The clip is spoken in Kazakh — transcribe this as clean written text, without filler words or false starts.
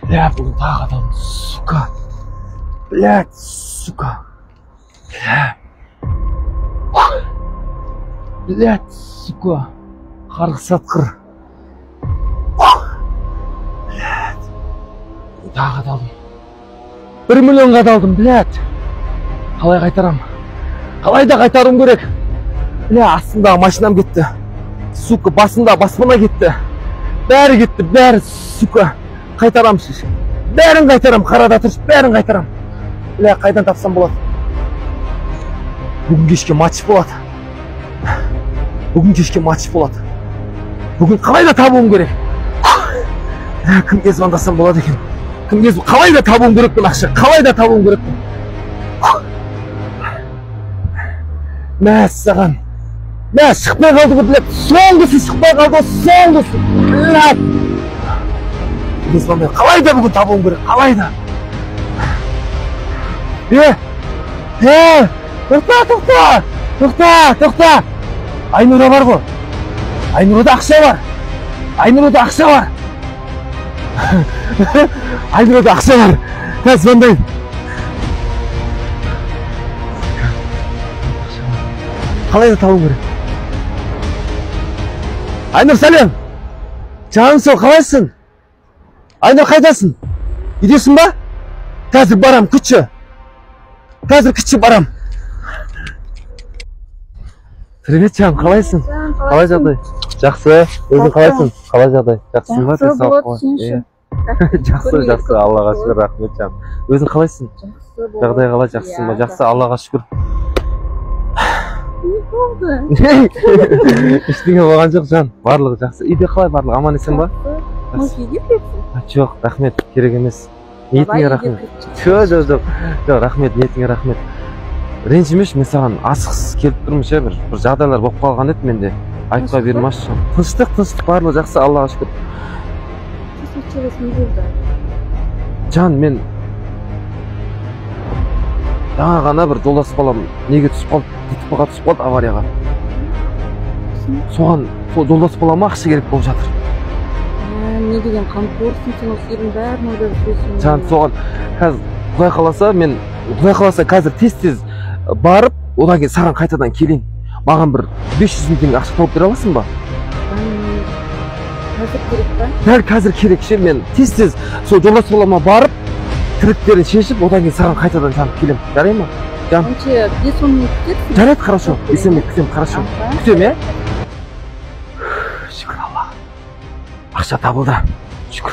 Бля, бүгін тағы адам, сука. Блядь, сука. Блядь, сука. Қарғыс атқыр. Блядь. Тағы адалдым. 1 миллионға адалдым, блядь. Қалай қайтарам? Қалай да қайтарым керек? Бля, астымдағы машинам кетті. Сука, басымда баспана кетті. Бәрі кетті, бәрі, сука. Қайтарам шеш. Бәрін қайтарам, қарада тұрш, бәрін қайтарам. Бля, қайдан тапсам болады? Бүгін кешке матч болады. Бүгін кешке матч болады. Бүгін қалай да табуым керек. Кімге звондасам болады екен? Кімге қалай да табуым керекпін ақша? Қалай да табуым керекпін? Мәссаған. Мә, шықпай қалды, блядь. Соңғысы шықпай қалды, соңғысы. Блядь. Қалай да бүгін табуым керек, қалай да. Тоқта. Айнұра бар ғой. Айнұрада ақша бар. Айнұрада ақша бар. Айнұрада ақша бар. Қазір звондайын. Қалай да табуым керек. Айнұр, сәлем. Жаным сол, қалайсың? Айнұр, қайдасың? Үйдесің ба? Қазір барам, күтші. Қазір күтші барам. Привет, жаным, қалайсың? Қалай жағдай? Жақсы. Өзің қалайсың? Қалай жағдай? Жақсың ба? Жақсы болады, сенші. Жақсы, Аллаға шүкір, рахмет, жаным. Өзің қалайсың? Жақсы болады. Жағдай қалай, жақсың ба? Жақсы, Аллаға шүкір. Не болды? Ештеңе болған жоқ, жан. Барлығы жақсы. Үйде қалай барлығы? Аман есен ба? Может, үйге кіресің? Жоқ, рахмет, керек емес. Ниетіңе рахмет. Жоқ, рахмет, ниетіңе рахмет. Ренжімеш, мен саған асықсыз келіп тұрмын ше, бір жағдайлар болып қалған еді менде. Айтпай бермеші. Тыныштық, барлығы жақсы, Аллаға шүкір. Не болды? Жан, мен жаңа ғана бір жолдас балам неге түсіп қалды, ДТП-ға түсіп қалды, аварияға. Соған жолдас балама ақша керек болып жатыр. Не деген қамқорсың, сен осы елдің бәрін ойлап жүресің. Жан, соған қазір Құдай қаласа қазір тез барып, одан кейін саған қайтадан келейін. Маған бір 500 мың теңге ақша тауып бере аласың ба? Қазір керек па? Дәл қазір керек ше, мен тез сол жолдас балама барып, тіректерін шешіп, одан кейін саған қайтадан жанып келем. Жарай ма? Жан. Онша 5-10 минут кетсің. Жарайды, хорошо. 5 минут күтем, хорошо. Күтем, е? Шүкір Аллаға. Ақша табылды. Шүкір.